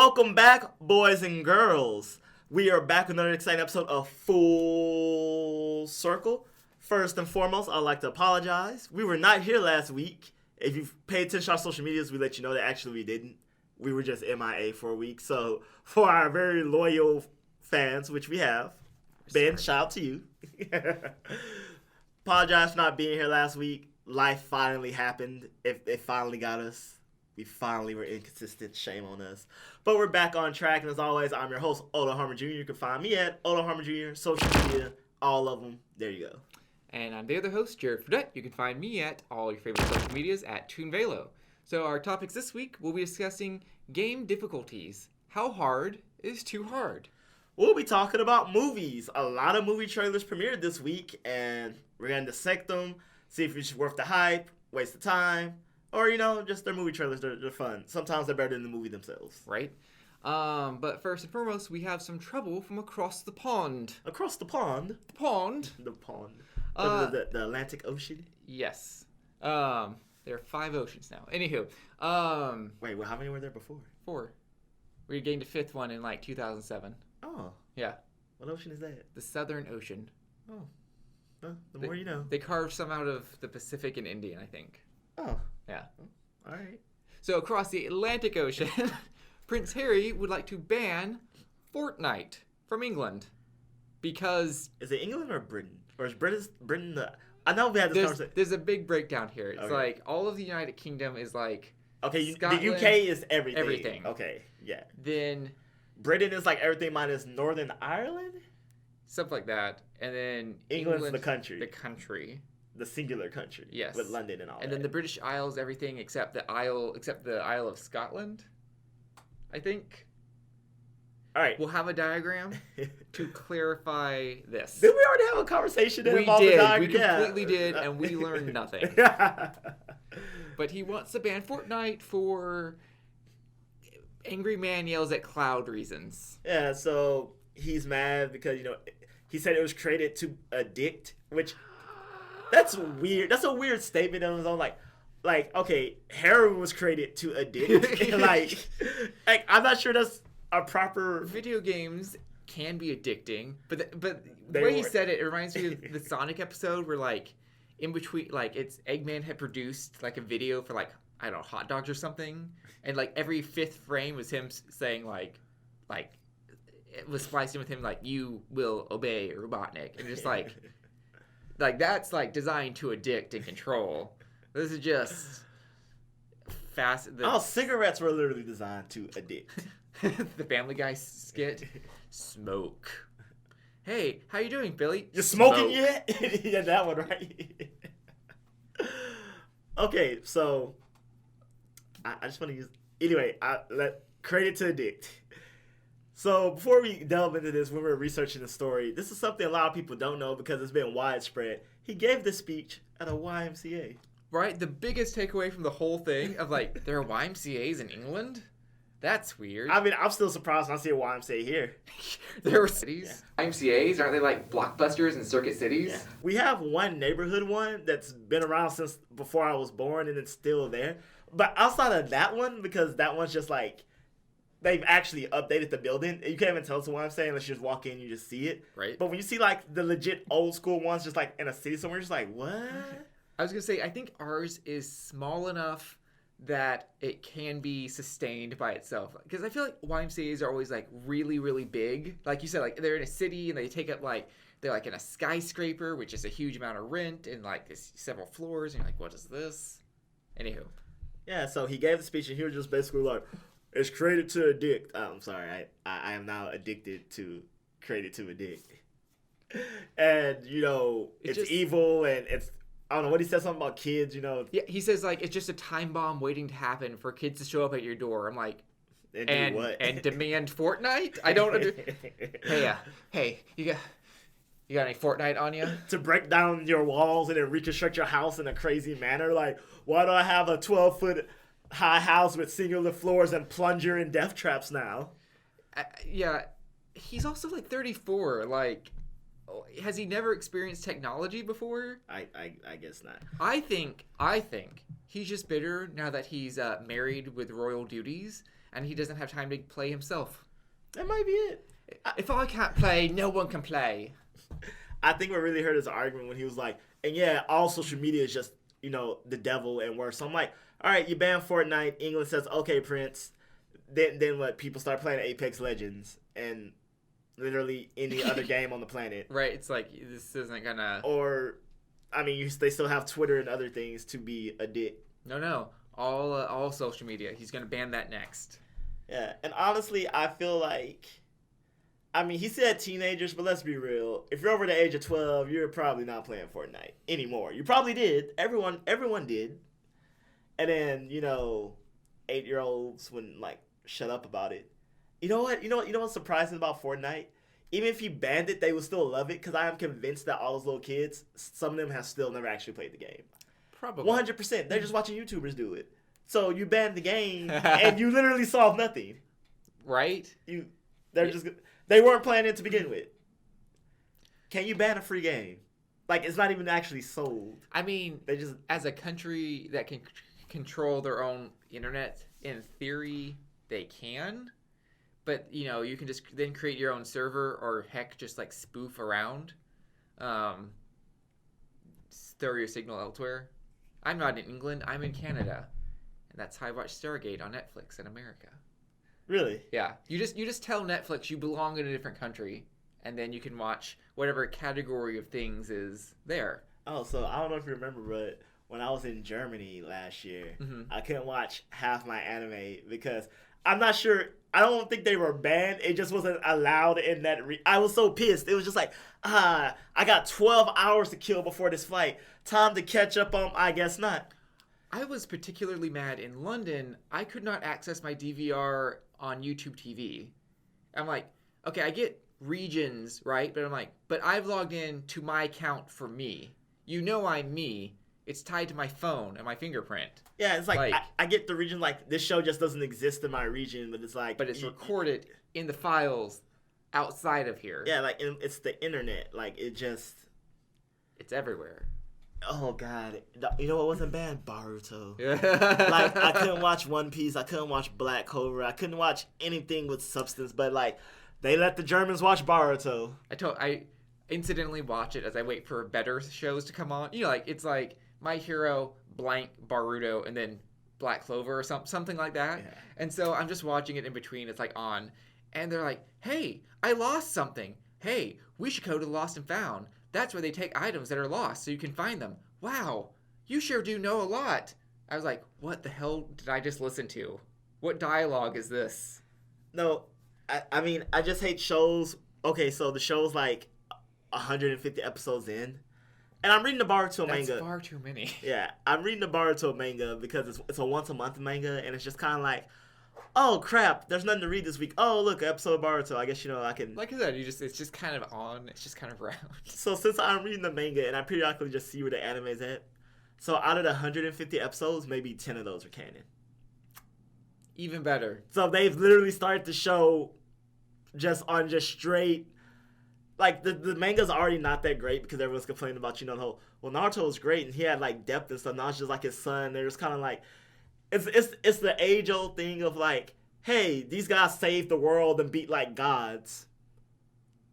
Welcome back, boys and girls. We are back with another exciting episode of Full Circle. First and foremost, I'd like to apologize. We were not here last week. If you've paid attention to our social medias, we let you know that actually we didn't. We were just MIA for a week. So for our very loyal fans, which we have, Ben, shout out to you. Apologize for not being here last week. Life finally happened. It finally got us. We finally were inconsistent. Shame on us. But we're back on track. And as always, I'm your host, Harmon Jr. You can find me at Harmon Jr. Social media, all of them. There you go. And I'm the other host, Fradette. You can find me at all your favorite social medias at ToonVelo. So our topics this week, we'll be discussing game difficulties. How hard is too hard? We'll be talking about movies. A lot of movie trailers premiered this week, and we're going to dissect them, see if it's worth the hype, waste of time, or, just their movie trailers. They're fun. Sometimes they're better than the movie themselves. Right. But first and foremost, we have some trouble from across the pond. Across the pond? The pond. The pond. The Atlantic Ocean? Yes. There are 5 oceans now. Anywho. Wait, well, how many were there before? 4. We gained a 5th one in 2007. Oh. Yeah. What ocean is that? The Southern Ocean. Oh. Well, the more you know. They carved some out of the Pacific and Indian, I think. Oh. Yeah. All right. So across the Atlantic Ocean, Prince Harry would like to ban Fortnite from England because... Is it England or Britain? Or is Britain the... I know we had this conversation. There's a big breakdown here. It's like all of the United Kingdom is like... Okay, Scotland, the UK is everything. Everything. Okay, yeah. Then... Britain is like everything minus Northern Ireland? Something like that. And then... England's the country. The country. The singular country. Yes. With London and all that. And then the British Isles, everything except the Isle of Scotland, I think. All right. We'll have a diagram to clarify this. Did we already have a conversation that we involved did. the diagram? We completely did, and we learned nothing. But he wants to ban Fortnite for angry man yells at cloud reasons. Yeah, so he's mad because, he said it was created to addict, which... That's weird. That's a weird statement on his own. Like, okay, heroin was created to addict. like, I'm not sure that's a proper... Video games can be addicting, but the way he said it reminds me of the Sonic episode where, in between, it's Eggman had produced, a video for, I don't know, hot dogs or something, and, every 5th frame was him saying, it was spliced in with him, you will obey Robotnik, and just, that's designed to addict and control. This is just fast. Cigarettes were literally designed to addict. The Family Guy skit. Smoke. Hey, how you doing, Billy? You smoking yet? Yeah, that one, right? Okay, so I just want to use anyway. Created to addict. So before we delve into this, when we were researching the story, this is something a lot of people don't know because it's been widespread. He gave this speech at a YMCA. Right? The biggest takeaway from the whole thing of there are YMCAs in England? That's weird. I mean, I'm still surprised when I see a YMCA here. There were cities. Yeah. YMCAs, aren't they blockbusters in circuit cities? Yeah. We have one neighborhood one that's been around since before I was born and it's still there. But outside of that one, because that one's just they've actually updated the building. You can't even tell us what I'm saying unless you just walk in, you just see it. Right. But when you see the legit old school ones just in a city somewhere, you're just what? I was going to say, I think ours is small enough that it can be sustained by itself. Because I feel like YMCAs are always really, really big. Like you said, they're in a city and they take up they're in a skyscraper, which is a huge amount of rent and there's several floors. And you're what is this? Anywho. Yeah, so he gave the speech and he was just basically it's created to addict. I'm sorry, I am now addicted to created to addict. And, it's just evil and it's, I don't know, what he said something about kids, Yeah, he says, it's just a time bomb waiting to happen for kids to show up at your door. I'm and what? And demand Fortnite? I don't understand. Hey, you got any Fortnite on you? To break down your walls and then reconstruct your house in a crazy manner? Why do I have a 12-foot... high house with singular floors and plunger and death traps now? Yeah, he's also 34. Has he never experienced technology before? I guess not. I think he's just bitter now that he's married with royal duties, and he doesn't have time to play himself. That might be it. If I can't play, no one can play. I think what really hurt his argument when he was like, and yeah, all social media is just, the devil and worse. So I'm like, all right, you ban Fortnite. England says, okay, Prince. Then what? People start playing Apex Legends and literally any other game on the planet. Right. It's like, this isn't gonna... Or, they still have Twitter and other things to be a dick. No. All social media. He's gonna ban that next. Yeah, and honestly, I feel like... he said teenagers, but let's be real. If you're over the age of 12, you're probably not playing Fortnite anymore. You probably did. Everyone did. And then, 8-year-olds wouldn't, shut up about it. You know what's surprising about Fortnite? Even if you banned it, they would still love it, because I am convinced that all those little kids, some of them have still never actually played the game. Probably. 100%. They're just watching YouTubers do it. So you banned the game, and you literally solved nothing. Right? They weren't playing it to begin with. Can you ban a free game? It's not even actually sold. They just, as a country that can control their own internet, in theory, they can. But, you can just then create your own server or, heck, just, spoof around. Throw your signal elsewhere. I'm not in England. I'm in Canada. And that's how I watch Stargate on Netflix in America. Really? Yeah. You just tell Netflix you belong in a different country, and then you can watch whatever category of things is there. Oh, so I don't know if you remember, but when I was in Germany last year, I couldn't watch half my anime because I'm not sure. I don't think they were banned. It just wasn't allowed in that. I was so pissed. It was just I got 12 hours to kill before this flight. Time to catch up on. I guess not. I was particularly mad in London. I could not access my DVR on YouTube TV. I'm like, okay, I get regions, right? But I'm like, but I've logged in to my account for me. I'm me. It's tied to my phone and my fingerprint. Yeah, it's I get the region, this show just doesn't exist in my region, but it's But it's recorded in the files outside of here. Yeah, it's the internet. It's everywhere. Oh, God. You know what wasn't banned? Boruto. I couldn't watch One Piece. I couldn't watch Black Clover. I couldn't watch anything with substance, but, they let the Germans watch Boruto. I incidentally watch it as I wait for better shows to come on. It's My Hero, blank, Boruto, and then Black Clover or something like that. Yeah. And so I'm just watching it in between. It's on. And they're like, hey, I lost something. Hey, we should go to Lost and Found. That's where they take items that are lost so you can find them. Wow, you sure do know a lot. I was like, what the hell did I just listen to? What dialogue is this? No, I just hate shows. Okay, so the show's 150 episodes in. And I'm reading the Boruto manga. That's far too many. Yeah, I'm reading the Boruto manga because it's a once-a-month manga, and it's just kind of oh, crap, there's nothing to read this week. Oh, look, episode of Boruto. I guess, I can... Like I said, it's just kind of on. It's just kind of around. So since I'm reading the manga, and I periodically just see where the anime is at, so out of the 150 episodes, maybe 10 of those are canon. Even better. So they've literally started the show just straight... the manga's already not that great because everyone's complaining about, the whole... Well, Naruto was great, and he had, depth and stuff. Now it's just, his son. They're just kind of, It's the age-old thing of, hey, these guys saved the world and beat, gods.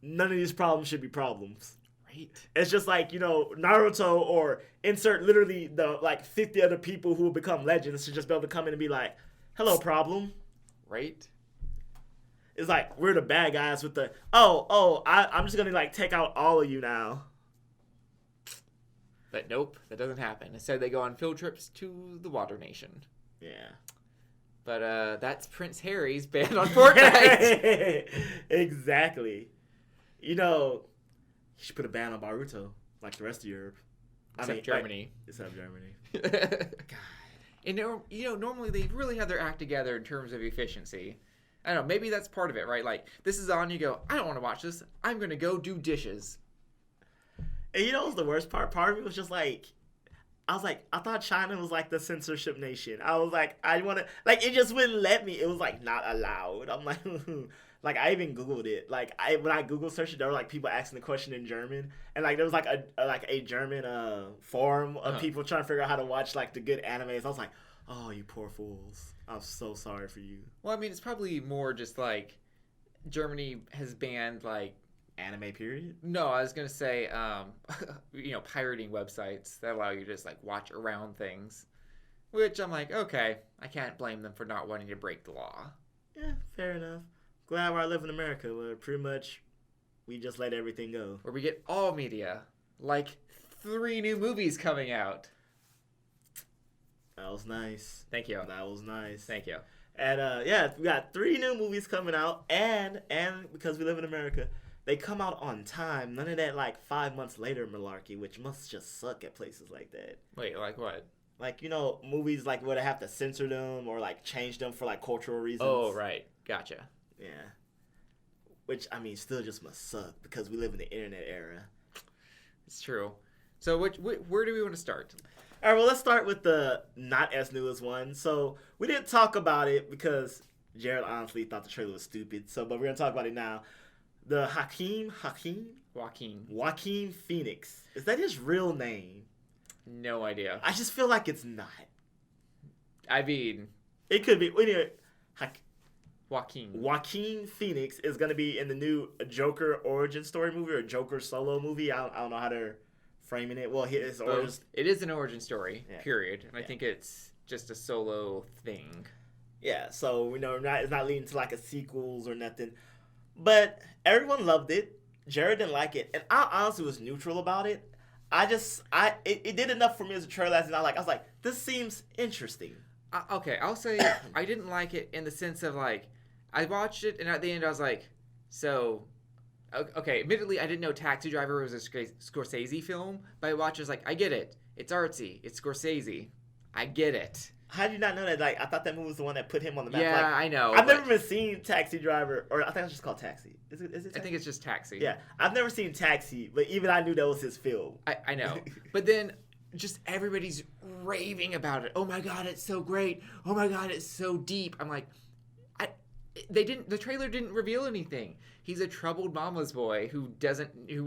None of these problems should be problems. Right. It's just Naruto or insert literally the, 50 other people who will become legends should just be able to come in and be hello, problem. Right. It's we're the bad guys with the, I'm just going to, take out all of you now. But nope, that doesn't happen. Instead, they go on field trips to the Water Nation. Yeah. But that's Prince Harry's ban on Fortnite. Exactly. You should put a ban on Boruto, like the rest of Europe. Except Germany. Except Germany. God. And, normally they really have their act together in terms of efficiency. I don't know, maybe that's part of it, right? This is on, you go, I don't want to watch this. I'm going to go do dishes. And what's the worst part? Part of me was just I thought China was the censorship nation. I was I want to, it just wouldn't let me. It was not allowed. I'm I even Googled it. When I Google searched it, there were people asking the question in German. And there was a German forum of people trying to figure out how to watch the good animes. I was Oh, you poor fools. I'm so sorry for you. Well, I mean, it's probably more just like Germany has banned like anime period. No, I was gonna say, pirating websites that allow you to just like watch around things, which I'm like, okay, I can't blame them for not wanting to break the law. Yeah, fair enough. Glad where I live in America, where pretty much we just let everything go. Where we get all media, like 3 new movies coming out. That was nice. Thank you. That was nice. Thank you. And we got 3 new movies coming out, and because we live in America, they come out on time. None of that like 5 months later malarkey, which must just suck at places like that. Wait, like what? Like, movies like where they have to censor them or like change them for like cultural reasons. Oh, right. Gotcha. Yeah. Which, I mean, still just must suck because we live in the internet era. It's true. So where do we want to start? All right, well, let's start with the not as newest one. So we didn't talk about it because Jared honestly thought the trailer was stupid. But we're going to talk about it now. The Joaquin Phoenix. Is that his real name? No idea. I just feel like it's not. I mean, it could be. Anyway, Joaquin Phoenix is going to be in the new Joker origin story movie or Joker solo movie. I don't know how they're framing it. Well, it is an origin story, period. And I think it's just a solo thing. Yeah, so we know it's not leading to like a sequels or nothing. But everyone loved it. Jared didn't like it. And I honestly was neutral about it. It did enough for me as a trailer as I was like, this seems interesting. Okay, I'll say I didn't like it in the sense of like, I watched it and at the end I was like, so, okay, admittedly I didn't know Taxi Driver was a Scorsese film, but I watched it, I was like, I get it. It's artsy. It's Scorsese. I get it. How did you not know that? Like, I thought that movie was the one that put him on the map. Yeah, like, I know. I've never even seen Taxi Driver, or I think it's just called Taxi. Is it Taxi? I think it's just Taxi. Yeah, I've never seen Taxi, but even I knew that was his film. I know. But then just everybody's raving about it. Oh my God, it's so great. Oh my God, it's so deep. I'm like, the trailer didn't reveal anything. He's a troubled mama's boy who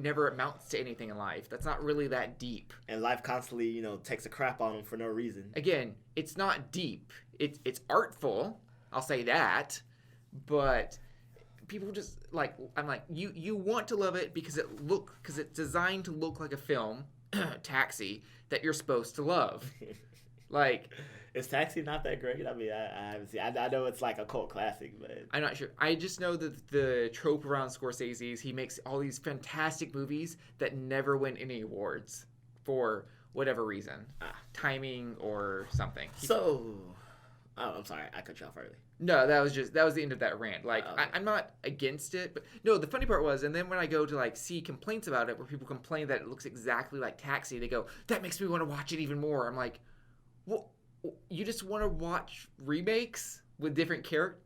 never amounts to anything in life. That's not really that deep. And life constantly, takes a crap on him for no reason. Again, it's not deep. It's artful. I'll say that. But people just like, I'm like, you want to love it because it's designed to look like a film, Taxi, that you're supposed to love. Like, is Taxi not that great? I mean, I haven't seen. I know it's like a cult classic, but I'm not sure. I just know that the trope around Scorsese's, he makes all these fantastic movies that never win any awards for whatever reason, timing or something. I'm sorry, I cut you off early. No, that was the end of that rant. Like, I'm not against it, but no, the funny part was, and then when I go to like see complaints about it, where people complain that it looks exactly like Taxi, they go, that makes me want to watch it even more. I'm like, well, you just want to watch remakes with different characters?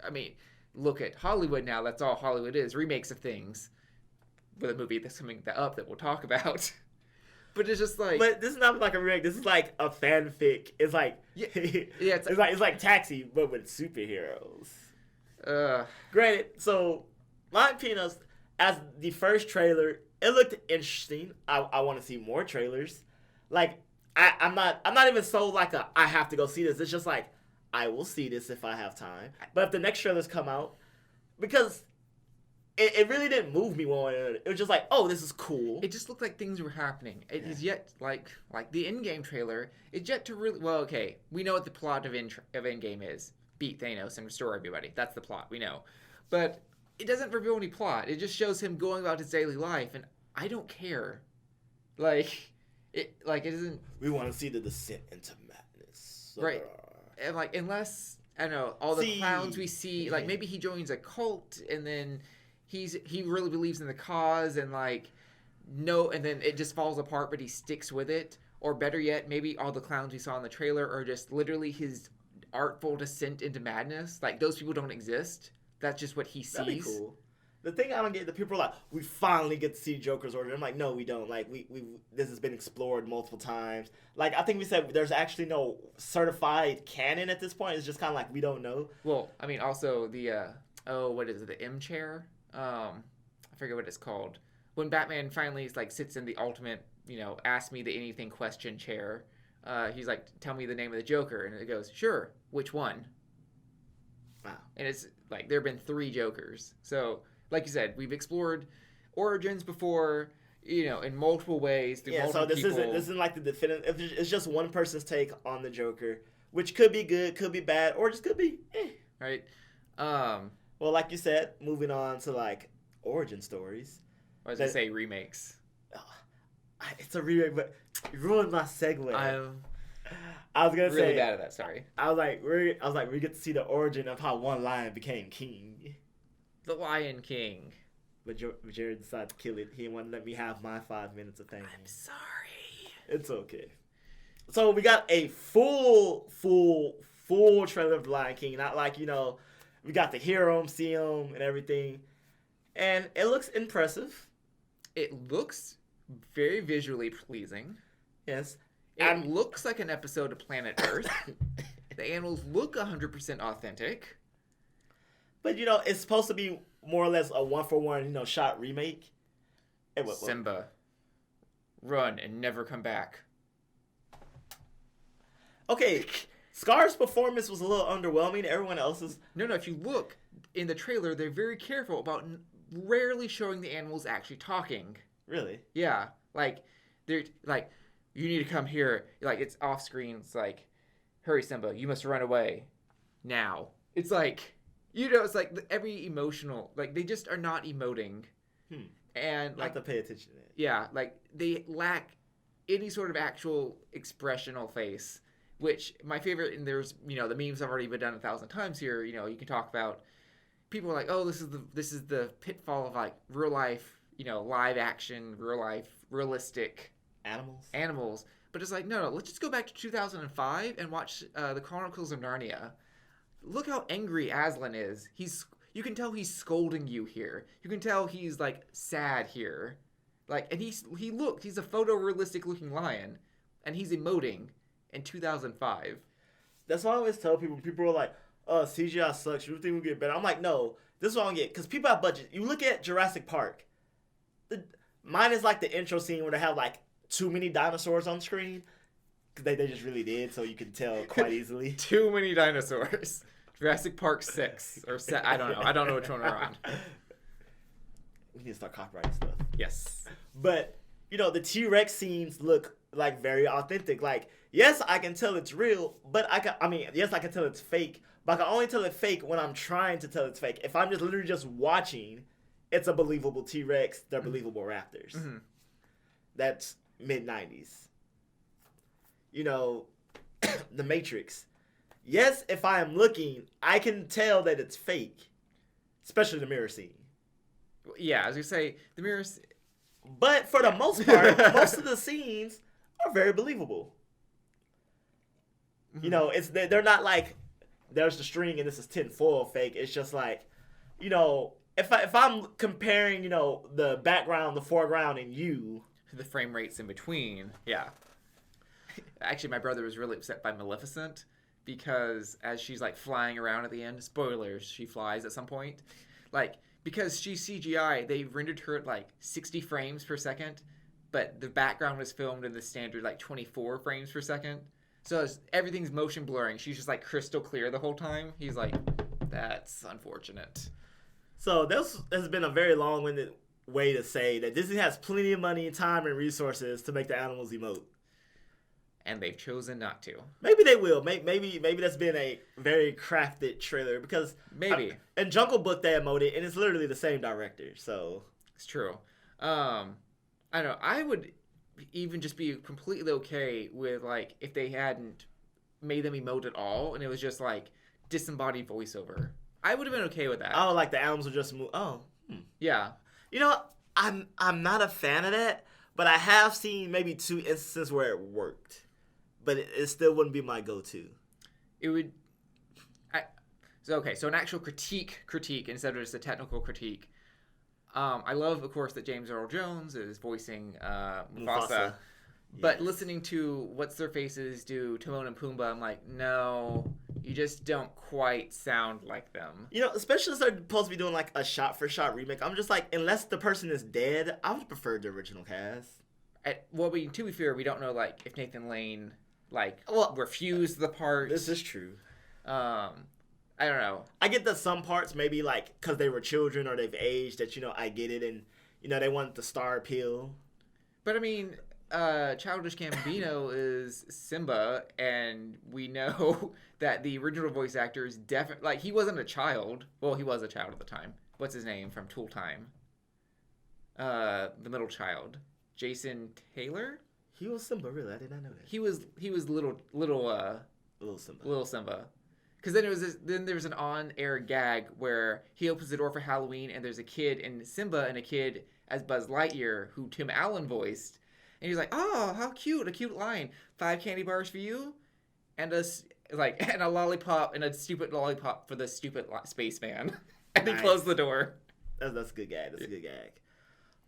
I mean, look at Hollywood now. That's all Hollywood is, remakes of things. With a movie that's coming up that we'll talk about. But it's just like... But this is not like a remake. This is like a fanfic. It's like... Yeah, it's like Taxi, but with superheroes. Granted, so my opinion as the first trailer, it looked interesting. I want to see more trailers. Like, I'm not even so like I have to go see this. It's just like, I will see this if I have time. But if the next trailers come out, because... It really didn't move me one way or another. It was just like, oh, this is cool. It just looked like things were happening. It is yet, like the Endgame trailer, it's yet to really... Well, okay, we know what the plot of Endgame is. Beat Thanos and restore everybody. That's the plot, we know. But it doesn't reveal any plot. It just shows him going about his daily life, and I don't care. It isn't... We want to see the descent into madness. Right. And, like, unless, I don't know, all the clowns we see, like, maybe he joins a cult, and then... He really believes in the cause and and then it just falls apart, but he sticks with it. Or better yet, maybe all the clowns we saw in the trailer are just literally his artful descent into madness. Like, those people don't exist. That's just what he sees. That'd be cool. The thing I don't get, the people are like, we finally get to see Joker's origin. I'm like, no, we don't. Like, we this has been explored multiple times. Like, I think we said there's actually no certified canon at this point. It's just kind of like, we don't know. Well, I mean, also the, what is it, the M chair? I forget what it's called. When Batman finally sits in the ultimate, ask me the anything question chair, he's like, tell me the name of the Joker. And it goes, sure, which one? Wow. And it's like, there have been 3 Jokers. So, like you said, we've explored origins before, in multiple ways. Through multiple people. This isn't like the definitive. It's just one person's take on the Joker, which could be good, could be bad, or just could be Right. Well, like you said, moving on to like origin stories. I was going to say remakes. It's a remake, but you ruined my segue. I was gonna really say bad at that. Sorry. I was like, we get to see the origin of how one lion became king. The Lion King. But Jared decided to kill it. He didn't want to let me have my 5 minutes of fame. I'm sorry. It's okay. So we got a full trailer of the Lion King. Not like we got to hear him, see him, and everything, and it looks impressive. It looks very visually pleasing. Yes. It looks like an episode of Planet Earth. The animals look 100% authentic. But, it's supposed to be more or less a 1-for-1, shot remake. Hey, what? Simba, run and never come back. Okay, Scar's performance was a little underwhelming. Everyone else's... No, if you look in the trailer, they're very careful about rarely showing the animals actually talking. Really? Yeah. Like, they're like, you need to come here. Like, it's off screen. It's like, hurry, Simba, you must run away. Now. It's like, it's like every emotional, like, they just are not emoting. And, like... Not to pay attention to it. Yeah, like, they lack any sort of actual expressional face. Which, my favorite, and there's, the memes have already been done 1,000 times here, you can talk about, people are like, oh, this is the pitfall of, like, real life, live action, realistic animals. But it's like, no, let's just go back to 2005 and watch the Chronicles of Narnia. Look how angry Aslan is. You can tell he's scolding you here. You can tell he's, like, sad here. Like, and he's a photorealistic looking lion, and he's emoting in 2005. That's why I always tell people. People are like, CGI sucks. You think we'll get better? I'm like, no. This is what I don't get. Because people have budget. You look at Jurassic Park. Mine is like the intro scene where they have like too many dinosaurs on screen. Because they just really did. So you can tell quite easily. Too many dinosaurs. Jurassic Park 6. Or I don't know. I don't know which one we're on. We need to start copyrighting stuff. Yes. But, the T-Rex scenes look like very authentic. Like, yes, I can tell it's real, but yes, I can tell it's fake, but I can only tell it's fake when I'm trying to tell it's fake. If I'm just literally just watching, it's a believable T-Rex, they're believable raptors. Mm-hmm. That's mid-90s. The Matrix. Yes, if I am looking, I can tell that it's fake, especially the mirror scene. Yeah, as you say, the mirrors... But for the most part, most of the scenes are very believable. Mm-hmm. They're not like there's the string and this is tinfoil fake. It's just like, if I'm comparing, the background, the foreground, and the frame rates in between. Yeah. Actually, my brother was really upset by Maleficent because as she's like flying around at the end, spoilers, she flies at some point, like. Because she's CGI, they rendered her at like 60 frames per second, but the background was filmed in the standard like 24 frames per second. So everything's motion blurring. She's just like crystal clear the whole time. He's like, that's unfortunate. So this has been a very long-winded way to say that Disney has plenty of money, time, and resources to make the animals emote. And they've chosen not to. Maybe they will. Maybe that's been a very crafted trailer because in Jungle Book they emoted, and it's literally the same director. So it's true. I don't know. I would even just be completely okay with like if they hadn't made them emote at all, and it was just like disembodied voiceover. I would have been okay with that. Oh, like the animals would just move. Oh, yeah. I'm not a fan of that, but I have seen maybe 2 instances where it worked. But it still wouldn't be my go-to. It would... So an actual critique instead of just a technical critique. I love, of course, that James Earl Jones is voicing Mufasa. But yes. Listening to What's-Their-Faces do Timon and Pumbaa, I'm like, no, you just don't quite sound like them. Especially since they're supposed to be doing like a shot-for-shot remake. I'm just like, unless the person is dead, I would prefer the original cast. To be fair, we don't know like if Nathan Lane refuse the part. This is true. I don't know. I get that some parts maybe because they were children or they've aged that I get it and they want the star appeal. But I mean, Childish Gambino is Simba, and we know that the original voice actor is definitely he wasn't a child. Well, he was a child at the time. What's his name from Tool Time? The middle child, Jason Taylor. He was Simba, really? I did not know that. He was little Simba. Little Simba. Because then there was an on-air gag where he opens the door for Halloween and there's a kid and Simba and a kid as Buzz Lightyear who Tim Allen voiced, and he's like, "Oh, how cute! A cute line. 5 candy bars for you, and a lollipop and a stupid lollipop for the stupid spaceman." And nice. He closed the door. That's a good gag. That's a good gag.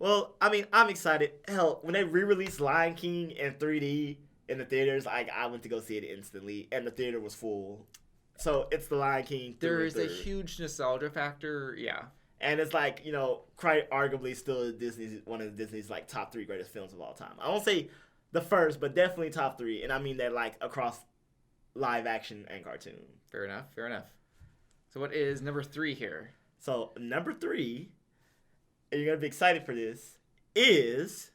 Well, I mean, I'm excited. Hell, when they re-released Lion King in 3D in the theaters, I went to go see it instantly, and the theater was full. So it's the Lion King. There is a huge nostalgia factor, yeah. And it's quite arguably still one of Disney's top 3 greatest films of all time. I won't say the first, but definitely top 3, and I mean that across live action and cartoon. Fair enough. So what is number 3 here? So number 3, and you're gonna be excited for this, is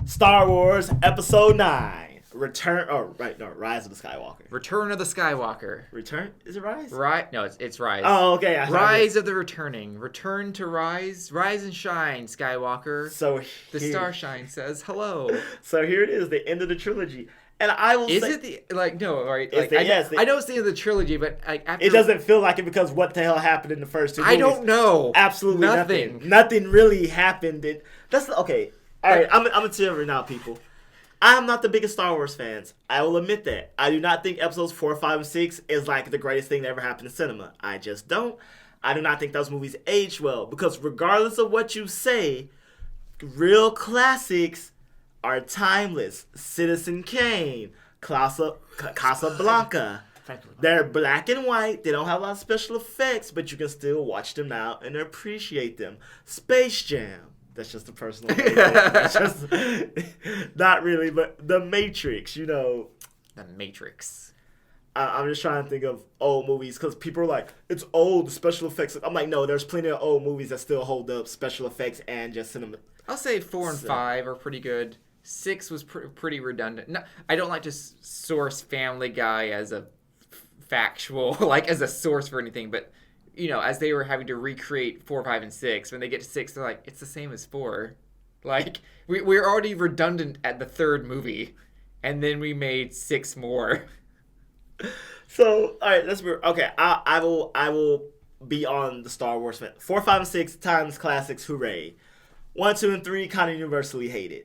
Star Wars Episode 9. Rise of the Skywalker. Return of the Skywalker. Return? Is it Rise? Right? No, it's Rise. Oh, okay. Rise of the Returning. Return to Rise. Rise and shine, Skywalker. So the Starshine says hello. So here it is, the end of the trilogy. And I will say... Is it the... no, right? Yes. I know it's the end of the trilogy, but after... It doesn't feel like it because what the hell happened in the first 2 movies? I don't know. Absolutely nothing. Nothing really happened. Okay. All right, I'm going to tell you right now, people. I'm not the biggest Star Wars fans. I will admit that. I do not think episodes 4, 5, and 6 is the greatest thing that ever happened in cinema. I just don't. I do not think those movies age well because regardless of what you say, real classics are timeless. Citizen Kane, Casablanca. They're black and white. They don't have a lot of special effects, but you can still watch them now and appreciate them. Space Jam. That's just a personal favorite. That's just not really, but The Matrix, The Matrix. I'm just trying to think of old movies because people are like, it's old, special effects. I'm like, no, there's plenty of old movies that still hold up special effects and just cinema. I'll say 4 and 5 are pretty good. 6 was pretty redundant. No, I don't like to source Family Guy as a factual, as a source for anything, but... as they were having to recreate 4, 5, and 6, when they get to 6, they're like, it's the same as 4. We're already redundant at the 3rd movie, and then we made 6 more. So, all right, let's be okay. I will be on the Star Wars fan. 4, 5, and 6 times classics, hooray! 1, 2, and 3 kind of universally hated.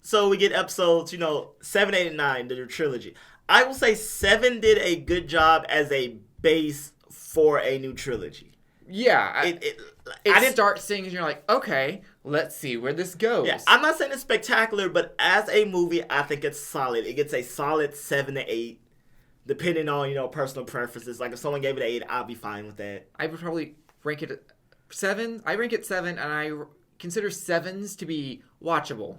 So we get episodes, 7, 8, and 9, the trilogy. I will say 7 did a good job as a base for a new trilogy. Yeah. It starts things and you're like, okay, let's see where this goes. Yeah, I'm not saying it's spectacular, but as a movie, I think it's solid. It gets a solid 7 to 8, depending on, personal preferences. If someone gave it an 8, I'll be fine with that. I would probably rank it at 7. I rank it 7, and I consider 7s to be watchable.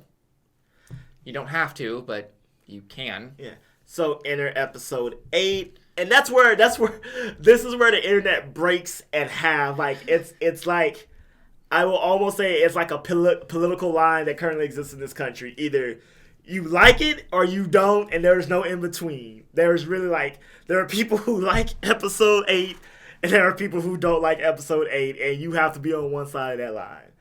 You don't have to, but you can. Yeah. So enter episode 8. And that's where this is where the internet breaks in half. It's like, I will almost say it's like a political line that currently exists in this country. Either you like it or you don't, and there's no in between. There's really there are people who like episode 8, and there are people who don't like episode 8, and you have to be on one side of that line.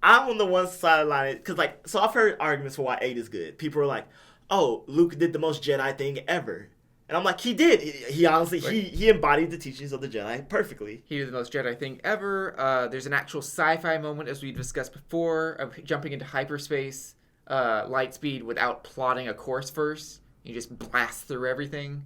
I'm on the one side of the line because so I've heard arguments for why 8 is good. People are like, oh, Luke did the most Jedi thing ever. And I'm like, he did. He honestly, he embodied the teachings of the Jedi perfectly. He did the most Jedi thing ever. There's an actual sci-fi moment, as we discussed before, of jumping into hyperspace, light speed, without plotting a course first. You just blast through everything.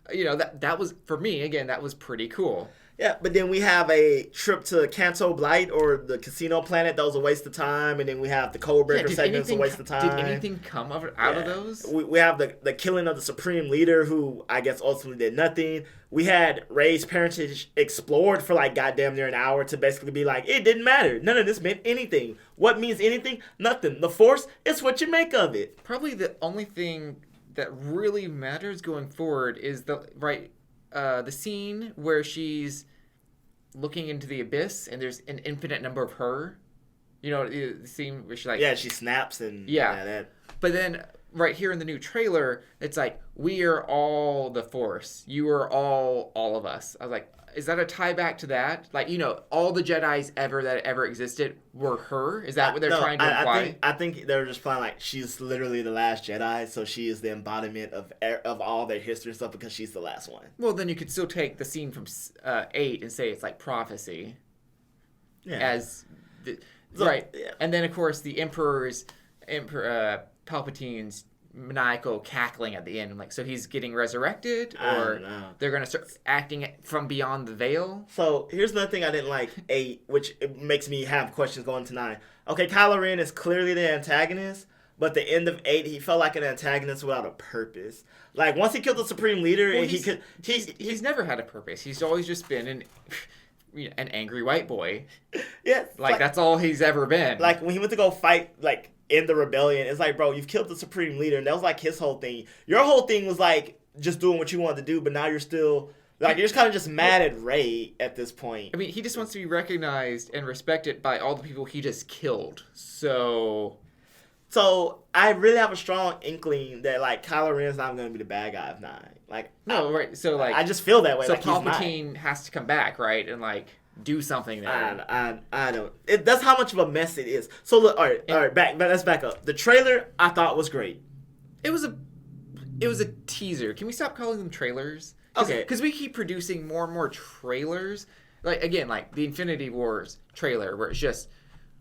That was, for me, again, that was pretty cool. Yeah, but then we have a trip to Canto Blight or the casino planet. That was a waste of time. And then we have the Codebreaker segment. It's a waste of time. Did anything come out of those? We have the killing of the Supreme Leader, who I guess ultimately did nothing. We had Rey's parentage explored for like goddamn near an hour to basically be like, it didn't matter. None of this meant anything. What means anything? Nothing. The Force, it's what you make of it. Probably the only thing that really matters going forward is the scene where she's looking into the abyss and there's an infinite number of her. You know, the scene where she like... Yeah, she snaps and... Yeah. That. But then right here in the new trailer, it's like, we are all the Force. You are all of us. I was like, is that a tie back to that? Like, you know, all the Jedis that ever existed were her? Is that what they're trying to imply? I think they're just playing like she's literally the last Jedi, so she is the embodiment of all their history and stuff because she's the last one. Well, then you could still take the scene from 8 and say it's like prophecy. Yeah. Right. Yeah. And then, of course, the Emperor Palpatine's maniacal cackling at the end. I'm like, so he's getting resurrected, or they're gonna start acting from beyond the veil? So here's another thing I didn't like 8, which it makes me have questions going to 9. Okay, Kylo Ren is clearly the antagonist, but the end of 8, he felt like an antagonist without a purpose. Like once he killed the Supreme Leader, and he's never had a purpose. He's always just been an angry white boy. Yeah, like that's all he's ever been. Like when he went to go fight, like in the rebellion, it's like, bro, you've killed the Supreme Leader, and that was like his whole thing. Your whole thing was like just doing what you wanted to do, but now you're still like you're just kind of just mad at Rey at this point. I mean, he just wants to be recognized and respected by all the people he just killed. So I really have a strong inkling that like Kylo Ren's not going to be the bad guy of 9. Like right. So like I just feel that way. So like, Palpatine has to come back, right, and like do something there. I don't. That's how much of a mess it is. So look, all right, let's back up. The trailer I thought was great. It was a teaser. Can we stop calling them trailers? Okay. Because we keep producing more and more trailers. Like again, like the Infinity Wars trailer, where it's just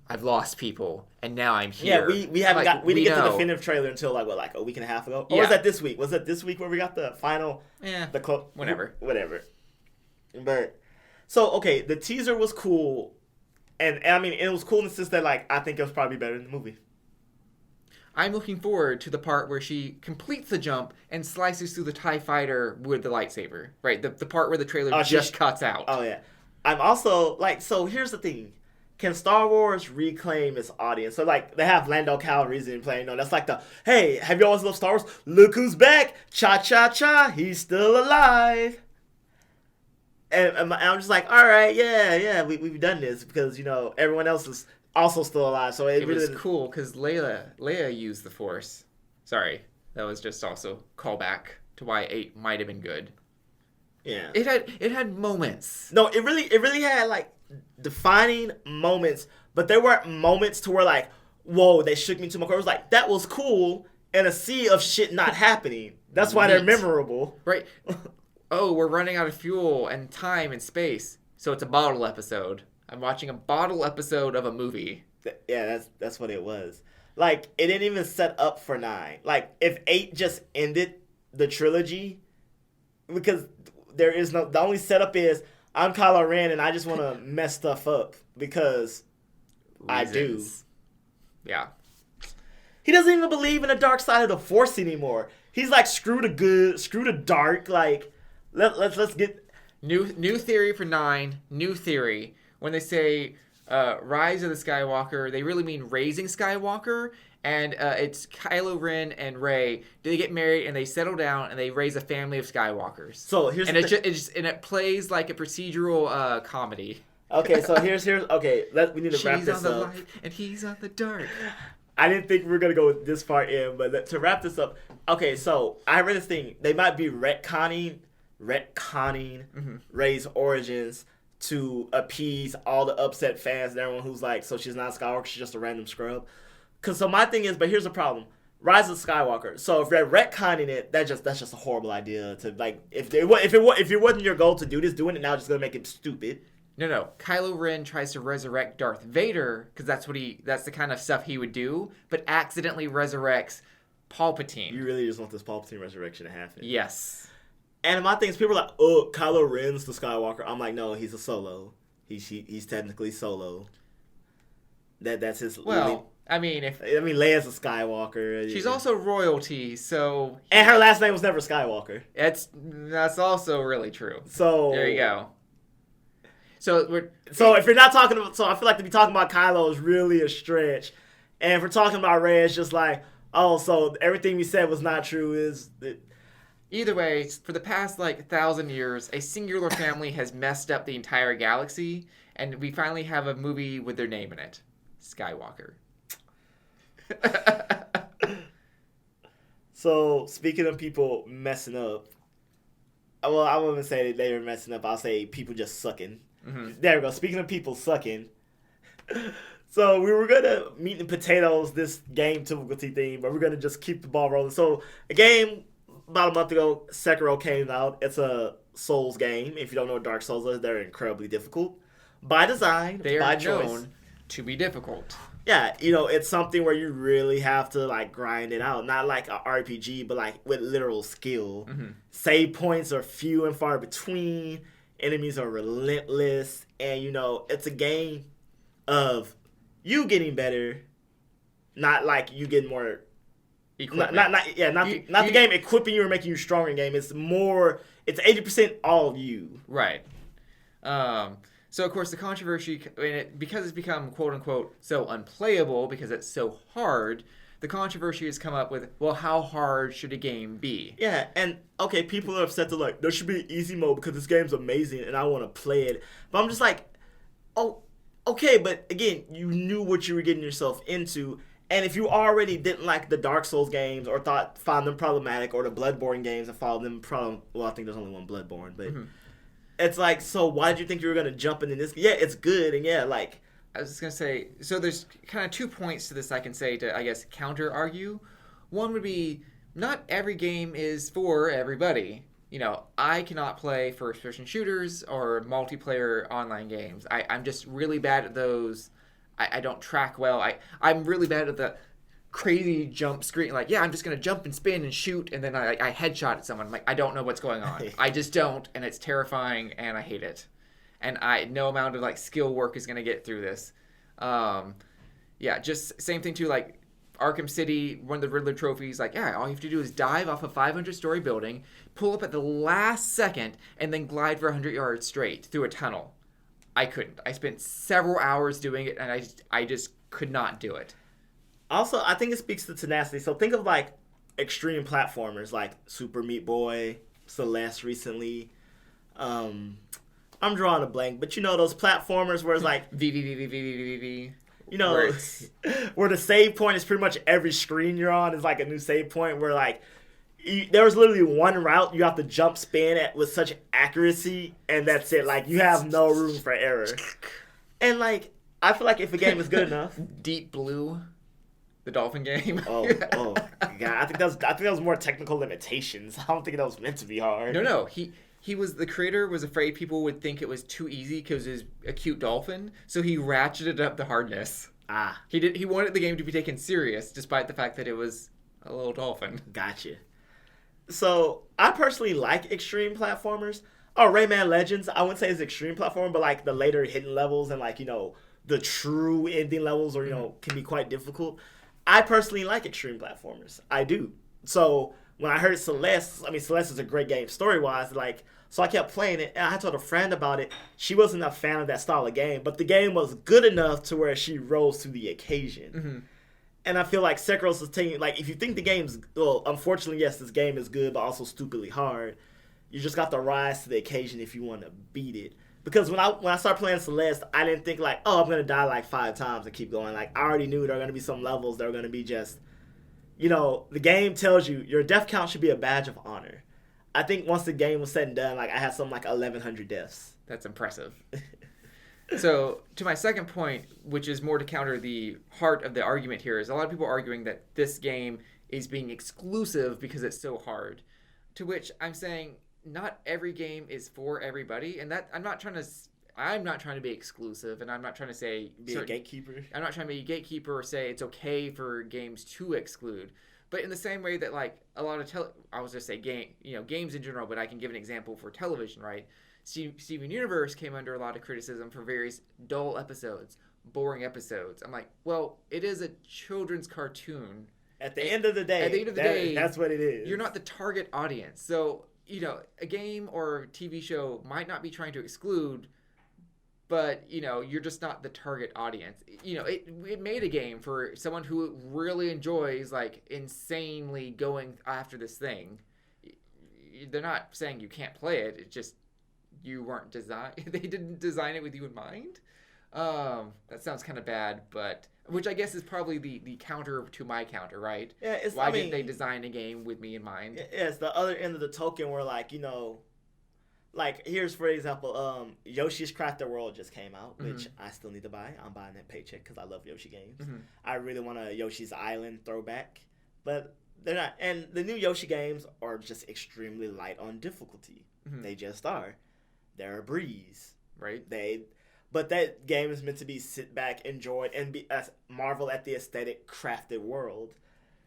I've lost people and now I'm here. Yeah, we haven't we didn't get the definitive trailer until like a week and a half ago. Or was that this week? Was that this week where we got the final? Yeah. Whatever. But. So, okay, the teaser was cool, and I mean, it was cool in the sense that, like, I think it was probably better than the movie. I'm looking forward to the part where she completes the jump and slices through the TIE fighter with the lightsaber, right? The part where the trailer just cuts out. Oh, yeah. I'm also, like, so here's the thing. Can Star Wars reclaim its audience? So, like, they have Lando Calrissian playing, that's like hey, have you always loved Star Wars? Look who's back! Cha-cha-cha, he's still alive! And I'm just like, all right, yeah, we've done this because, everyone else is also still alive. So it was cool because Leia used the Force. Sorry, that was just also callback to why 8 might have been good. Yeah, it had moments. No, it really had like defining moments, but there weren't moments to where like, whoa, they shook me to my core. It was like that was cool in a sea of shit not happening. That's why they're memorable, right? Oh, we're running out of fuel and time and space. So it's a bottle episode. I'm watching a bottle episode of a movie. Yeah, that's what it was. Like, it didn't even set up for 9. Like, if 8 just ended the trilogy, because the only setup is, I'm Kylo Ren and I just want to mess stuff up because I do. Yeah. He doesn't even believe in the dark side of the Force anymore. He's like, screw the good, screw the dark, like... Let's get new theory for 9. New theory. When they say Rise of the Skywalker, they really mean Raising Skywalker, and it's Kylo Ren and Rey. They get married and they settle down and they raise a family of Skywalkers. So here's it plays like a procedural comedy. Okay, so here's okay. We need to wrap this up. She's on the light and he's on the dark. I didn't think we were gonna go this far in, but to wrap this up, okay. So I read this thing. They might be retconning Rey's origins to appease all the upset fans and everyone who's like, so she's not a Skywalker, she's just a random scrub. So my thing is, but here's the problem: Rise of Skywalker. So if they're retconning it, that's just a horrible idea. To like, if it wasn't your goal to do this, doing it now is just gonna make it stupid. No. Kylo Ren tries to resurrect Darth Vader because that's the kind of stuff he would do, but accidentally resurrects Palpatine. You really just want this Palpatine resurrection to happen? Yes. And my thing is, people are like, oh, Kylo Ren's the Skywalker. I'm like, no, he's a solo. He's technically solo. That's his. Well, Leia's a Skywalker. She's also royalty, so. And her last name was never Skywalker. That's also really true. So there you go. So if you're not talking about, I feel like to be talking about Kylo is really a stretch, and if we're talking about Rey, it's just like, oh, so everything we said was not true. Either way, for the past 1,000 years, a singular family has messed up the entire galaxy, and we finally have a movie with their name in it, Skywalker. So speaking of people messing up, well, I wouldn't say they were messing up. I'll say people just sucking. Mm-hmm. There we go. Speaking of people sucking. So we were going to meat and potatoes this game difficulty theme, but we're going to just keep the ball rolling. So a game about a month ago, Sekiro came out. It's a Souls game. If you don't know what Dark Souls is, they're incredibly difficult. By design, they by are choice. Known to be difficult. Yeah, it's something where you really have to grind it out. Not like an RPG, but with literal skill. Mm-hmm. Save points are few and far between. Enemies are relentless. And, it's a game of you getting better, not like you getting more equipment. Not the game equipping you or making you stronger in the game. It's 80% all you. Right. So, of course, the controversy, because it's become, quote-unquote, so unplayable because it's so hard, the controversy has come up with, well, how hard should a game be? Yeah, and, okay, people are upset to, there should be an easy mode because this game's amazing and I want to play it. But I'm just like, oh, okay, but, again, you knew what you were getting yourself into. And if you already didn't like the Dark Souls games or found them problematic, or the Bloodborne games and found them well, I think there's only one Bloodborne, but... Mm-hmm. It's like, so why did you think you were going to jump into this? Yeah, it's good, and yeah, I was just going to say, so there's kind of 2 points to this I can say to, I guess, counter-argue. One would be, not every game is for everybody. I cannot play first-person shooters or multiplayer online games. I'm just really bad at those. I don't track well. I'm really bad at the crazy jump screen, I'm just gonna jump and spin and shoot, and then I headshot at someone. I'm like, I don't know what's going on. I just don't, and it's terrifying, and I hate it. And no amount of skill work is gonna get through this. Just same thing too. Arkham City, one of the Riddler trophies. All you have to do is dive off a 500-story building, pull up at the last second, and then glide for 100 yards straight through a tunnel. I couldn't. I spent several hours doing it, and I just could not do it. Also, I think it speaks to tenacity. So think of extreme platformers like Super Meat Boy, Celeste recently. I'm drawing a blank, but those platformers where it's V. where the save point is pretty much every screen you're on is a new save point where there was literally one route you have to jump spin at with such accuracy, and that's it. You have no room for error. And I feel like if a game is good enough, Deep Blue. The dolphin game. oh god! I think that was more technical limitations. I don't think that was meant to be hard. No. The creator was afraid people would think it was too easy because it was a cute dolphin, so he ratcheted up the hardness. He wanted the game to be taken serious, despite the fact that it was a little dolphin. Gotcha. So I personally like extreme platformers. Oh, Rayman Legends, I wouldn't say it's extreme platform, but the later hidden levels and the true ending levels, or can be quite difficult. I personally like extreme platformers. I do. So when I heard Celeste is a great game story-wise. So I kept playing it, and I told a friend about it. She wasn't a fan of that style of game, but the game was good enough to where she rose to the occasion. Mm-hmm. And I feel like Sekiro's is taking, if you think the game's, well, unfortunately, yes, this game is good, but also stupidly hard. You just got to rise to the occasion if you want to beat it. Because when I started playing Celeste, I didn't think I'm going to die 5 times and keep going. I already knew there were going to be some levels that were going to be just, the game tells you your death count should be a badge of honor. I think once the game was said and done, I had something 1,100 deaths. That's impressive. So, to my second point, which is more to counter the heart of the argument here, is a lot of people arguing that this game is being exclusive because it's so hard. To which I'm saying, not every game is for everybody, and that I'm not trying to be exclusive, and I'm not trying to say be a gatekeeper. I'm not trying to be a gatekeeper or say it's okay for games to exclude, But in the same way that like a lot of I was just say games in general, but I can give an example for television, right? Steven Universe came under a lot of criticism for various dull episodes, boring episodes. I'm like, well, it is a children's cartoon. At the end of the day, that's what it is. You're not the target audience. So, a game or TV show might not be trying to exclude, but, you're just not the target audience. It made a game for someone who really enjoys, like, insanely going after this thing. They're not saying you can't play it. It's just you weren't they didn't design it with you in mind. That sounds kind of bad, but which I guess is probably the counter to my counter, right? Yeah, Why didn't they design a game with me in mind? Yeah, it's the other end of the token where like, like here's for example, Yoshi's Crafted World just came out, which I still need to buy. I'm buying that paycheck because I love Yoshi games. I really want a Yoshi's Island throwback, but they're not. And the new Yoshi games are just extremely light on difficulty. They just are. They're a breeze, right? But that game is meant to be sit back, enjoyed, and marvel at the aesthetic, crafted world.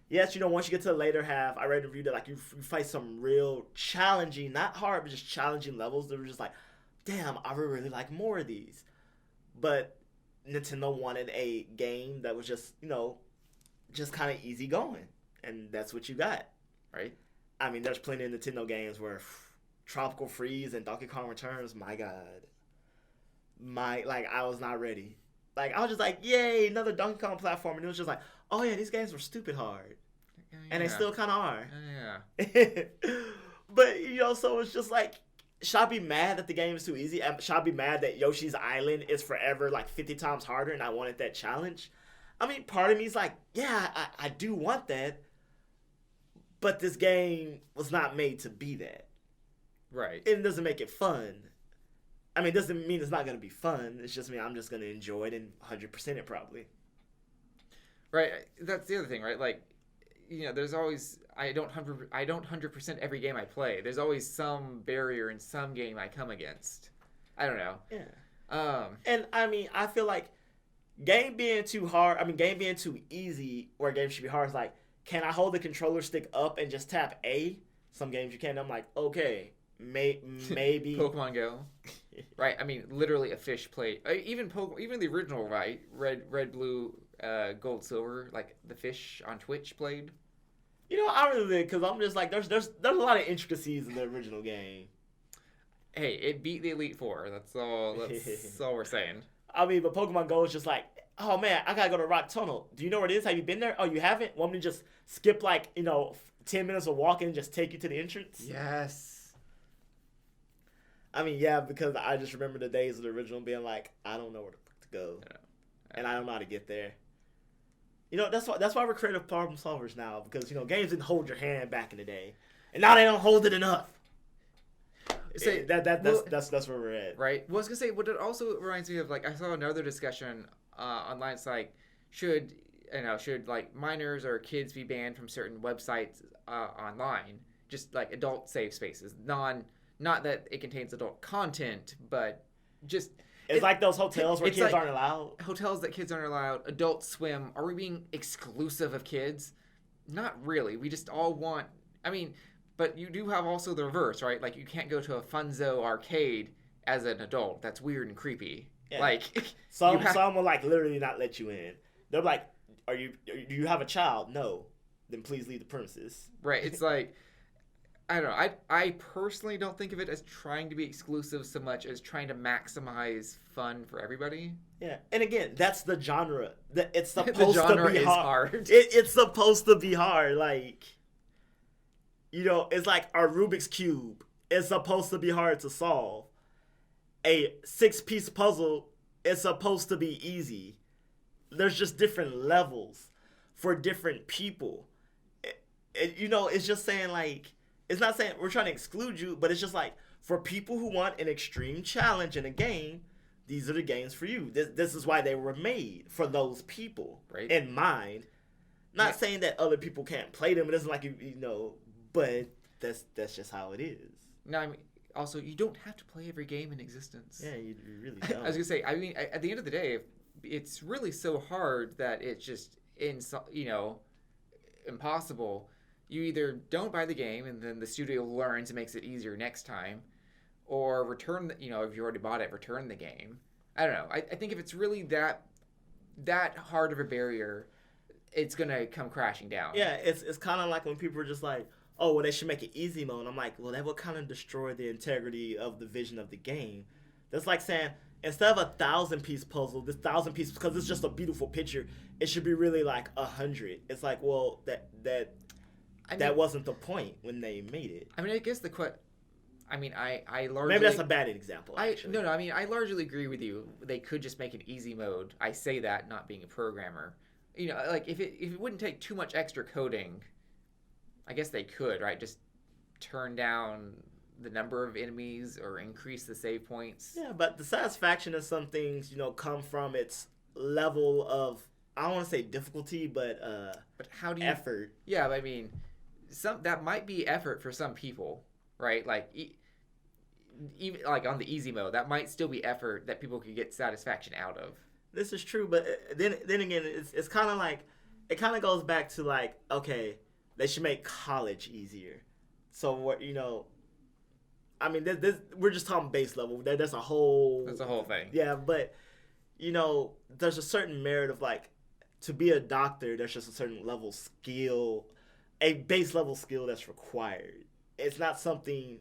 Yes, once you get to the later half, I read a review that like you fight some real challenging, not hard, but just challenging levels that were just like, damn, I would really like more of these. But Nintendo wanted a game that was just, just kind of easy going. And that's what you got. Right? I mean, there's plenty of Nintendo games where Tropical Freeze and Donkey Kong Returns, my God. I was not ready. Like, I was just like, yay, another Donkey Kong platform. And it was just like, oh yeah, these games were stupid hard. Yeah. And they still kind of are. Yeah. But, so it's just like, should I be mad that the game is too easy? Should I be mad that Yoshi's Island is forever like 50 times harder and I wanted that challenge? I mean, part of me is like, yeah, I do want that. But this game was not made to be that. Right. It doesn't make it fun. I mean, it doesn't mean it's not going to be fun. It's just I'm just going to enjoy it and 100% it probably. Right. That's the other thing, right? Like, there's always I don't 100% every game I play. There's always some barrier in some game I come against. I don't know. Yeah. And I mean, I feel like game being too easy, or a game should be hard, is like, can I hold the controller stick up and just tap A? Some games you can. I'm like, okay, maybe. Pokemon Go. Right. I mean, literally a fish played. Even the original, right? Red, blue, gold, silver. Like the fish on Twitch played. I really did, because I'm just like, there's a lot of intricacies in the original game. Hey, it beat the Elite Four. That's all we're saying. I mean, but Pokemon Go is just like, oh man, I gotta go to Rock Tunnel. Do you know where it is? Have you been there? Oh, you haven't? Want me to just skip 10 minutes of walking and just take you to the entrance? Yes. I mean, yeah, because I just remember the days of the original being like, I don't know where to go. Yeah. And I don't know how to get there. That's why we're creative problem solvers now, because, games didn't hold your hand back in the day. And now they don't hold it enough. That's where we're at. Right. Well, I was going to say, what it also reminds me of, like, I saw another discussion online. It's like, should like minors or kids be banned from certain websites online? Just like adult safe spaces, not that it contains adult content, but just it's like those hotels where kids aren't allowed. Hotels that kids aren't allowed. Adult Swim. Are we being exclusive of kids? Not really. We just all want. I mean, but you do have also the reverse, right? Like you can't go to a Funzo arcade as an adult. That's weird and creepy. Yeah. Like some will like literally not let you in. They're like, do you have a child? No. Then please leave the premises. Right. It's like, I don't know. I personally don't think of it as trying to be exclusive so much as trying to maximize fun for everybody. Yeah. And again, that's the genre. It's supposed to be hard. It's supposed to be hard. Like, it's like our Rubik's Cube. It's supposed to be hard to solve. A 6-piece puzzle is supposed to be easy. There's just different levels for different people. It's just saying like, it's not saying we're trying to exclude you, but it's just like, for people who want an extreme challenge in a game, these are the games for you. This is why they were made, for those people, right, in mind. Not saying that other people can't play them. It isn't like, but that's just how it is. No, I mean, also, you don't have to play every game in existence. Yeah, you really don't. I was going to say, I mean, at the end of the day, it's really so hard that it's just, impossible, you either don't buy the game and then the studio learns and makes it easier next time, or return, if you already bought it, return the game. I don't know. I think if it's really that hard of a barrier, it's going to come crashing down. Yeah, it's kind of like when people are just like, oh, well, they should make it easy mode. I'm like, well, that would kind of destroy the integrity of the vision of the game. That's like saying, instead of 1,000-piece puzzle, this 1,000 pieces, because it's just a beautiful picture, it should be really like 100. It's like, well, that wasn't the point when they made it. I mean, I guess I largely... Maybe that's a bad example, actually. No, I mean, I largely agree with you. They could just make an easy mode. I say that not being a programmer. Like, if it wouldn't take too much extra coding, I guess they could, right? Just turn down the number of enemies or increase the save points. Yeah, but the satisfaction of some things, come from its level of, I don't want to say difficulty, but how do you... effort. Yeah, but I mean, that might be effort for some people, right? Like, even like on the easy mode, that might still be effort that people could get satisfaction out of. This is true, but then again, it's kind of like, it kind of goes back to like, okay, they should make college easier. So what, I mean, we're just talking base level. That's a whole thing. Yeah, but there's a certain merit of like, to be a doctor, there's just a certain level skill, a base level skill that's required. It's not something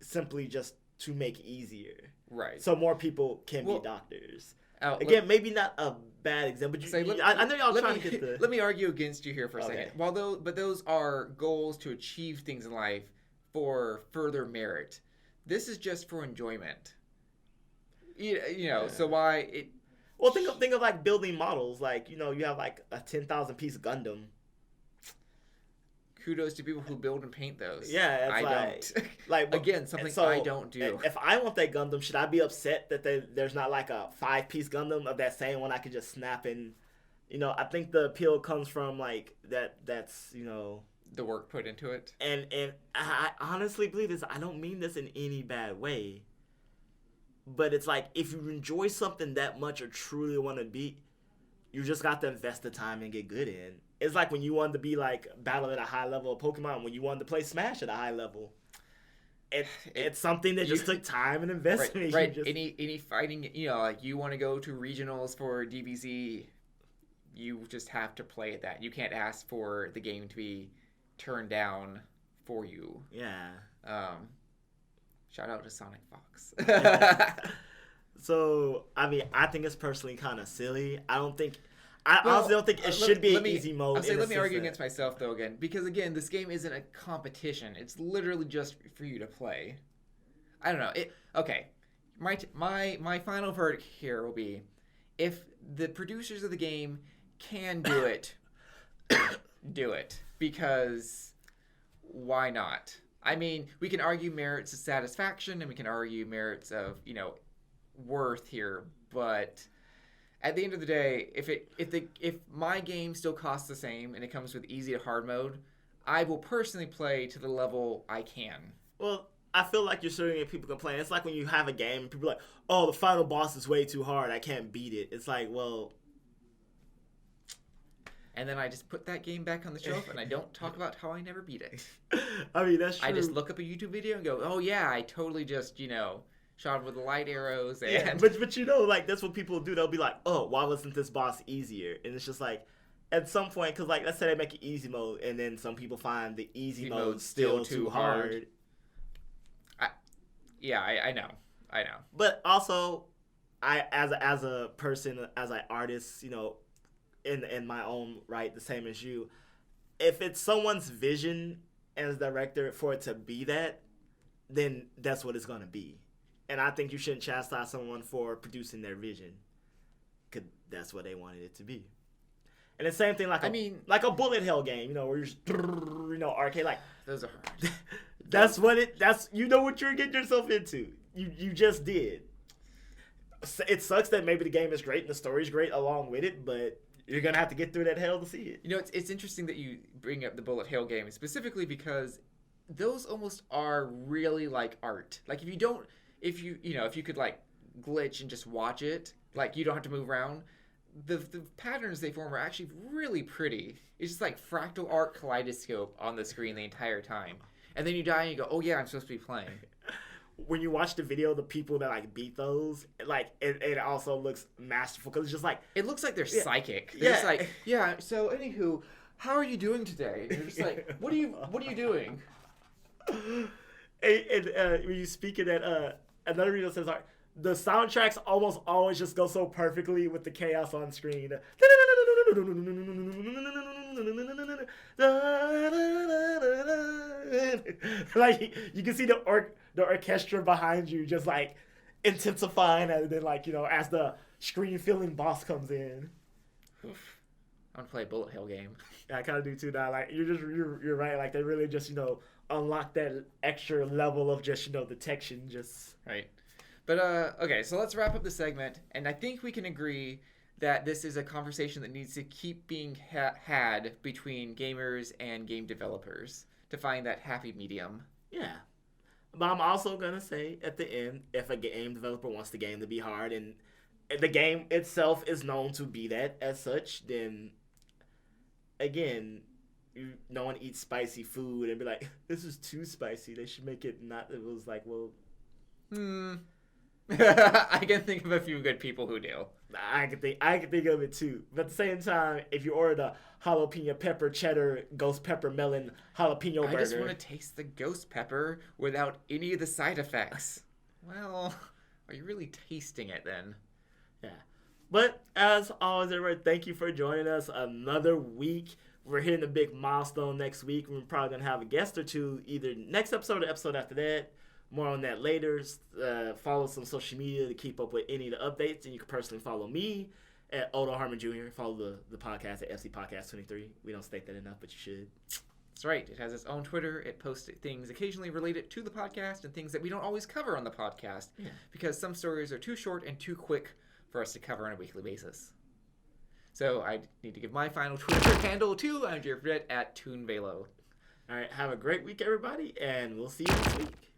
simply just to make easier. Right. So more people can be doctors. Again, maybe not a bad example, but I know y'all trying to get the... Let me argue against you here for a second. But those are goals to achieve things in life for further merit. This is just for enjoyment. So why it... Well, think of like building models. Like, you have like a 10,000-piece Gundam. Kudos to people who build and paint those. Yeah, I don't. Like, again, something I don't do. If I want that Gundam, should I be upset that there's not like a 5-piece Gundam of that same one I could just snap in? I think the appeal comes from like that's the work put into it. And I honestly believe this. I don't mean this in any bad way. But it's like, if you enjoy something that much or truly want to beat, you just got to invest the time and get good in. It's like when you wanted to be like battle at a high level of Pokemon, when you wanted to play Smash at a high level. It's something that just took time and investment. Right. Any fighting, like you want to go to regionals for DBZ, you just have to play at that. You can't ask for the game to be turned down for you. Yeah. Shout out to Sonic Fox. So, I mean, I think it's personally kind of silly. I honestly don't think it should be an easy mode. Let me argue against myself, though, again. Because, again, this game isn't a competition. It's literally just for you to play. I don't know. Okay. My final verdict here will be, if the producers of the game can do it, do it. Because why not? I mean, we can argue merits of satisfaction, and we can argue merits of, worth here, but at the end of the day, if my game still costs the same and it comes with easy to hard mode, I will personally play to the level I can. Well, I feel like you're sitting and people complain. It's like when you have a game and people are like, oh, the final boss is way too hard, I can't beat it. It's like, well... And then I just put that game back on the shelf and I don't talk about how I never beat it. I mean, that's true. I just look up a YouTube video and go, oh yeah, I totally just, shot with the light arrows. And... Yeah, but like, that's what people do. They'll be like, oh, why wasn't this boss easier? And it's just like, at some point, because like, let's say they make an easy mode, and then some people find the easy mode still too hard. I know. But also, as a person, as an artist, in my own right, the same as you, if it's someone's vision as director for it to be that, then that's what it's going to be. And I think you shouldn't chastise someone for producing their vision, because that's what they wanted it to be. And the same thing, like a bullet hell game, where you're just, arcade, like, those are hard. That's what you're getting yourself into. You just did. It sucks that maybe the game is great and the story's great along with it, but you're gonna have to get through that hell to see it. It's interesting that you bring up the bullet hell game specifically because those almost are really like art. Like if you could like glitch and just watch it, like you don't have to move around, the patterns they form are actually really pretty. It's just like fractal art kaleidoscope on the screen the entire time. And then you die and you go, oh yeah, I'm supposed to be playing. When you watch the video, the people that like beat those, like it also looks masterful because it's just like it looks like they're psychic. They're just like, yeah. So anywho, how are you doing today? And you're just like, what are you doing? And when you speak of that, another video says like the soundtracks almost always just go so perfectly with the chaos on screen. Like you can see the orchestra behind you just like intensifying, and then like as the screen filling boss comes in. Oof. I want to play a bullet hell game. Yeah, I kind of do too now. Like you're right. Like they really just unlock that extra level of just detection. Just right. But okay, so let's wrap up the segment, and I think we can agree that this is a conversation that needs to keep being had between gamers and game developers to find that happy medium. Yeah. But I'm also going to say at the end, if a game developer wants the game to be hard and the game itself is known to be that as such, then again, no one eats spicy food and be like, this is too spicy. They should make it not. It was like, well. I can think of a few good people who do. I can think of it too. But at the same time, if you order the jalapeno pepper cheddar ghost pepper melon jalapeno burger, I just want to taste the ghost pepper without any of the side effects. Well, are you really tasting it then? Yeah. But as always, everybody, thank you for joining us another week. We're hitting a big milestone next week. We're probably going to have a guest or two either next episode or the episode after that. More on that later. Follow some social media to keep up with any of the updates. And you can personally follow me at Harmon Jr. Follow the podcast at FC Podcast 23. We don't state that enough, but you should. That's right. It has its own Twitter. It posts things occasionally related to the podcast and things that we don't always cover on the podcast because some stories are too short and too quick for us to cover on a weekly basis. So I need to give my final Twitter handle too. I'm Fradette at ToonVelo. All right. Have a great week, everybody, and we'll see you next week.